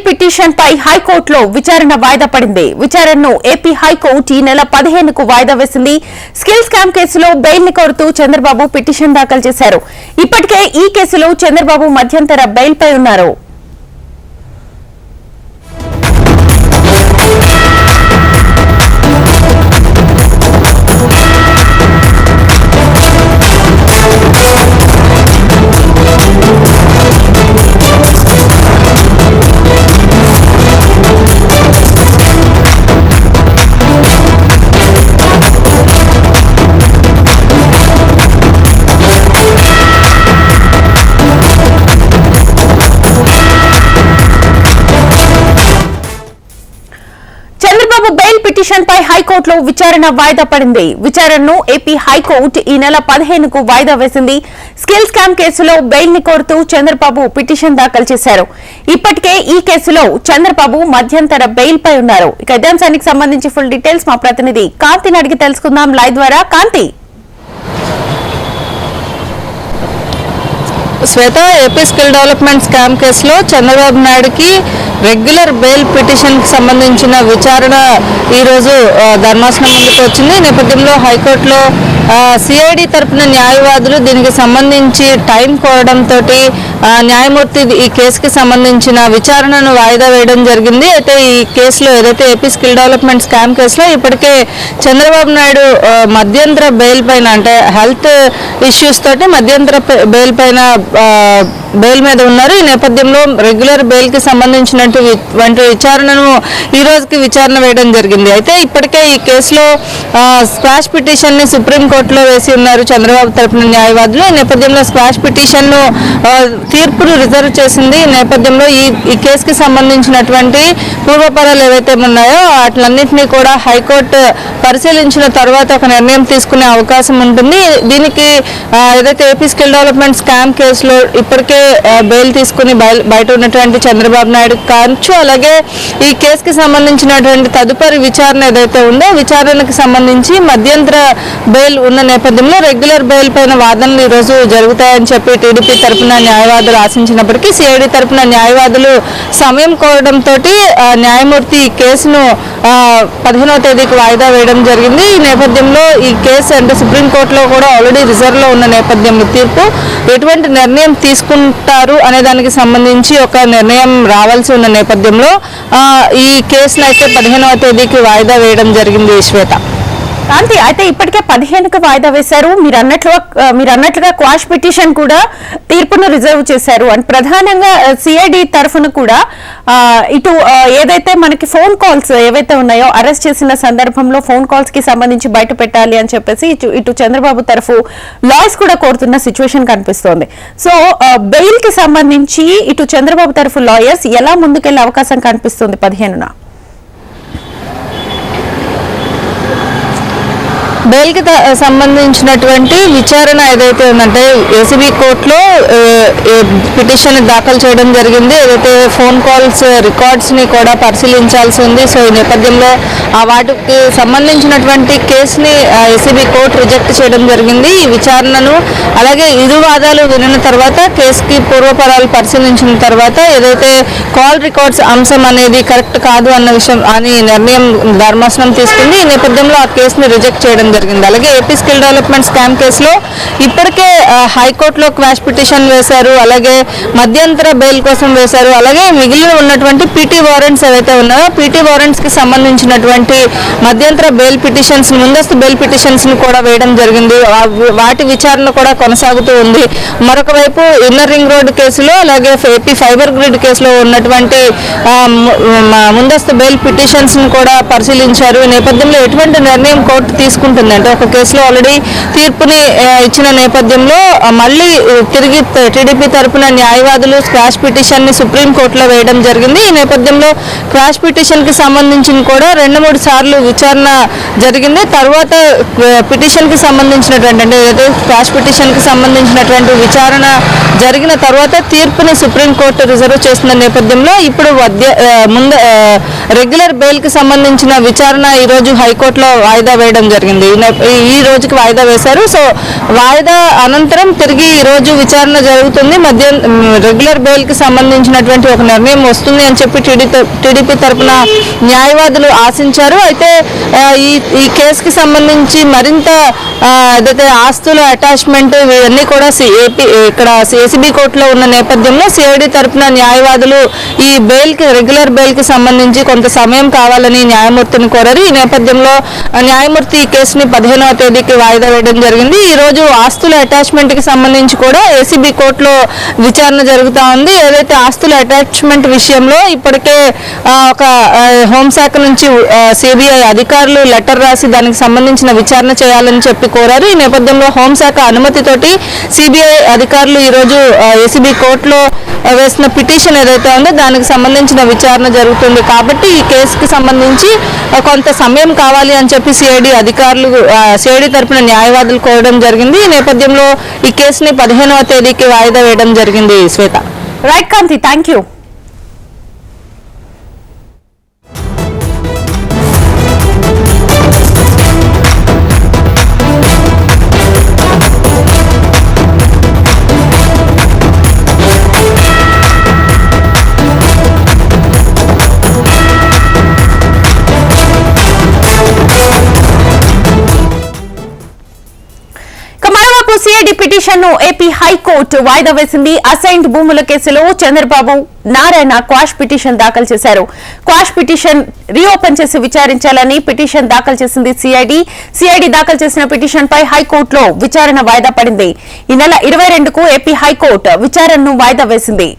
Petition పై హైకోర్టులో విచారణ వాయిదా పడింది. విచారణను ఏపీ హైకోర్టు ఈ నెల 15కు వాయిదా వేసింది. స్కిల్ స్కామ్ కేసులో బెయిల్ ని కోరుతూ చంద్రబాబు పిటిషన్ దాఖలు చేశారు. ఇప్పటికే ఈ కేసులో చంద్రబాబు మధ్యంతర బెయిల్ పై ఉన్నారు. చంద్రబాబు బెయిల్ పిటిషన్ పై హైకోర్టులో విచారణ వాయిదా పడింది. విచారణను ఏపీ హైకోర్టు ఈ నెల 15కు వాయిదా వేసింది. స్కిల్ స్కామ్ కేసులో బెయిల్ ని కోరుతూ చంద్రబాబు పిటిషన్ దాఖలు చేశారు. ఇప్పటికే ఈ కేసులో చంద్రబాబు మధ్యంతర బెయిల్ పై ఉన్నారు. ఇక ఇదే అంశానికి సంబంధించి ఫుల్ డీటెయిల్స్ మా ప్రతినిధి కాంతిని అడిగి తెలుసుకుందాం లైవ్ ద్వారా. కాంతి, శ్వేత, ఏపీ స్కిల్ డెవలప్మెంట్ స్కామ్ కేసులో చంద్రబాబు నాయుడుకి రెగ్యులర్ బెయిల్ పిటిషన్ కి సంబంధించిన విచారణ ఈ రోజు ధర్మాసనం ముందుకు వచ్చింది. ఈ నేపథ్యంలో హైకోర్టులో సిఐడి తరపున న్యాయవాదులు దీనికి సంబంధించి టైం కోరడంతో న్యాయమూర్తి ఈ కేసుకి సంబంధించిన విచారణను వాయిదా వేయడం జరిగింది. అయితే ఈ కేసులో ఏదైతే ఏపీ స్కిల్ డెవలప్మెంట్ స్కామ్ కేసులో ఇప్పటికే చంద్రబాబు నాయుడు మధ్యంతర బెయిల్ పైన, అంటే హెల్త్ ఇష్యూస్ తోటి మధ్యంతర బెయిల్ పైన బెయిల్ మీద ఉన్నారు. ఈ నేపథ్యంలో రెగ్యులర్ బెయిల్ కి సంబంధించినటువంటి విచారణను ఈ రోజుకి విచారణ వేయడం జరిగింది. అయితే ఇప్పటికే ఈ కేసులో స్క్వాష్ పిటిషన్ ని సుప్రీంకోర్టులో వేసి ఉన్నారు చంద్రబాబు తరపున న్యాయవాదులు. ఈ నేపథ్యంలో స్క్వాష్ పిటిషన్ ను తీర్పును రిజర్వ్ చేసింది. ఈ నేపథ్యంలో ఈ కేసుకి సంబంధించినటువంటి పూర్వపరాలు ఏవైతే ఉన్నాయో వాటిలన్నింటినీ కూడా హైకోర్టు పరిశీలించిన తర్వాత ఒక నిర్ణయం తీసుకునే అవకాశం ఉంటుంది. దీనికి ఏదైతే ఏపీ స్కిల్ డెవలప్మెంట్ స్కామ్ కేసులో ఇప్పటికే బెయిల్ తీసుకుని బయట ఉన్నటువంటి చంద్రబాబు నాయుడు కావచ్చు, అలాగే ఈ కేసుకి సంబంధించినటువంటి తదుపరి విచారణ ఏదైతే ఉందో విచారణకు సంబంధించి మధ్యంతర బెయిల్ ఉన్న నేపథ్యంలో రెగ్యులర్ బెయిల్ పైన వాదనలు ఈ రోజు జరుగుతాయని చెప్పి టీడీపీ తరపున న్యాయవాదులు ఆశించినప్పటికీ సిఐడి తరపున న్యాయవాదులు సమయం కోరడంతో న్యాయమూర్తి ఈ కేసును 15వ తేదీకి వాయిదా వేయడం జరిగింది. ఈ నేపథ్యంలో ఈ కేసు అంటే సుప్రీంకోర్టులో కూడా ఆల్రెడీ రిజర్వ్ లో ఉన్న నేపథ్యంలో తీర్పు ఎటువంటి నిర్ణయం తీసుకుంటారు అనే దానికి సంబంధించి ఒక నిర్ణయం రావాల్సి ఉన్న నేపథ్యంలో ఈ కేసును అయితే 15వ తేదీకి వాయిదా వేయడం జరిగింది. శ్వేత, కాంతి, అయితే ఇప్పటికే 15కు వాయిదా వేశారు. మీరు అన్నట్లుగా క్వాష్ పిటిషన్ కూడా తీర్పును రిజర్వ్ చేశారు. అండ్ ప్రధానంగా సిఐడి తరఫున కూడా ఇటు ఏదైతే మనకి ఫోన్ కాల్స్ ఏవైతే ఉన్నాయో అరెస్ట్ చేసిన సందర్భంలో ఫోన్ కాల్స్ కి సంబంధించి బయట పెట్టాలి అని చెప్పేసి ఇటు చంద్రబాబు తరఫు లాయర్స్ కూడా కోరుతున్న సిచ్యువేషన్ కనిపిస్తోంది. సో బెయిల్ కి సంబంధించి ఇటు చంద్రబాబు తరఫు లాయర్స్ ఎలా ముందుకెళ్లే అవకాశం కనిపిస్తుంది 15న? బెయిల్ కి సంబంధించినటువంటి విచారణ ఏదైతే ఉందంటే ఏసీబీ కోర్టులో పిటిషన్ దాఖలు చేయడం జరిగింది. ఏదైతే ఫోన్ కాల్స్ రికార్డ్స్ ని కూడా పరిశీలించాల్సి ఉంది. సో ఈ నేపథ్యంలో వాటికి సంబంధించినటువంటి కేసుని ఏసీబీ కోర్టు రిజెక్ట్ చేయడం జరిగింది. ఈ విచారణను అలాగే ఇరు వాదాలు వినిన తర్వాత కేసుకి పూర్వపరాలు పరిశీలించిన తర్వాత ఏదైతే కాల్ రికార్డ్స్ అంశం అనేది కరెక్ట్ కాదు అన్న విషయం అని నిర్ణయం ధర్మాసనం తీసుకుంది. ఈ నేపథ్యంలో ఆ కేసుని రిజెక్ట్ చేయడం జరిగింది. అలాగే ఏపీ స్కిల్ డెవలప్మెంట్ స్కామ్ కేసులో ఇప్పటికే హైకోర్టులో క్వాష్ పిటిషన్ వేశారు, అలాగే మధ్యంతర బెయిల్ కోసం వేశారు, అలాగే మిగిలిన ఉన్నటువంటి పీటీ వారెంట్స్ ఏవైతే ఉన్నాయో పీటీ వారెంట్స్ కి సంబంధించినటువంటి మధ్యంతర బెయిల్ పిటిషన్స్, ముందస్తు బెయిల్ పిటిషన్స్ ని కూడా వేయడం జరిగింది. వాటి విచారణ కూడా కొనసాగుతూ ఉంది. మరొక వైపు ఇన్నర్ రింగ్ రోడ్ కేసులో అలాగే ఏపీ ఫైబర్ గ్రిడ్ కేసులో ఉన్నటువంటి ముందస్తు బెయిల్ పిటిషన్స్ ని కూడా పరిశీలించారు. ఈ నేపథ్యంలో ఎటువంటి నిర్ణయం కోర్టు తీసుకుంటుంది అంటే ఒక కేసులో ఆల్రెడీ తీర్పుని ఇచ్చిన నేపథ్యంలో మళ్ళీ తిరిగి టీడీపీ తరపున న్యాయవాదులు స్క్వాష్ పిటిషన్ ని సుప్రీంకోర్టులో వేయడం జరిగింది. ఈ నేపథ్యంలో క్వాష్ పిటిషన్ కి సంబంధించి కూడా 2-3 సార్లు విచారణ జరిగింది. తర్వాత పిటిషన్ కి సంబంధించినటువంటి అంటే క్వాష్ పిటిషన్ కి సంబంధించినటువంటి విచారణ జరిగిన తర్వాత తీర్పుని సుప్రీంకోర్టు రిజర్వ్ చేస్తున్న నేపథ్యంలో ఇప్పుడు రెగ్యులర్ బెయిల్ కి సంబంధించిన విచారణ ఈ రోజు హైకోర్టులో వాయిదా వేయడం జరిగింది. ఈ రోజుకి వాయిదా వేశారు. సో వాయిదా అనంతరం తిరిగి ఈ రోజు విచారణ జరుగుతుంది. రెగ్యులర్ బెయిల్ కి సంబంధించినటువంటి ఒక నిర్ణయం వస్తుంది అని చెప్పి టీడీపీ తరఫున న్యాయవాదులు ఆశించారు. అయితే ఈ కేసుకి సంబంధించి మరింత ఏదైతే ఆస్తుల అటాచ్మెంట్ ఇవన్నీ కూడా ఇక్కడ ఏసీబీ కోర్టులో ఉన్న నేపథ్యంలో సిఐడి తరఫున న్యాయవాదులు ఈ రెగ్యులర్ బెయిల్ కి సంబంధించి కొంత సమయం కావాలని న్యాయమూర్తిని కోరారు. ఈ నేపథ్యంలో న్యాయమూర్తి ఈ కేసుని 15వ తేదీకి వాయిదా వేయడం జరిగింది. ఈ రోజు ఆస్తుల అటాచ్మెంట్ కి సంబంధించి కూడా ఏసీబీ కోర్టులో విచారణ జరుగుతా ఉంది. ఏదైతే ఆస్తుల అటాచ్మెంట్ విషయంలో ఇప్పటికే ఒక హోంశాఖ నుంచి సిబిఐ అధికారులు లెటర్ రాసి దానికి సంబంధించిన విచారణ చేయాలని చెప్పి కోరారు. ఈ నేపథ్యంలో హోంశాఖ అనుమతితోటి సిబిఐ అధికారులు ఈ రోజు ఏసీబీ కోర్టులో వేసిన పిటిషన్ ఏదైతే ఉందో దానికి సంబంధించిన విచారణ జరుగుతుంది. కాబట్టి ఈ కేసుకి సంబంధించి కొంత సమయం కావాలి అని చెప్పి సిఐడి తరపున న్యాయవాదులు కోరడం జరిగింది. ఈ నేపథ్యంలో ఈ కేసుని 15వ తేదీకి వాయిదా వేయడం జరిగింది. Shweta. Right Kanti, thank you. CID petition ను ఏపీ హైకోర్టు వాయిదా వేసింది. అసైన్డ్ భూముల కేసులో చంద్రబాబు నారాయణ క్వాష్ పిటిషన్ దాఖలు చేశారు. క్వాష్ పిటిషన్ రీఓపెన్ చేసి విచారించాలని పిటిషన్ దాఖలు చేసింది సిఐడి దాఖలు చేసిన పిటిషన్ పై హైకోర్టులో విచారణ వాయిదా పడింది. ఈ నెల 22కు ఏపీ హైకోర్టు విచారణను వాయిదా వేసింది.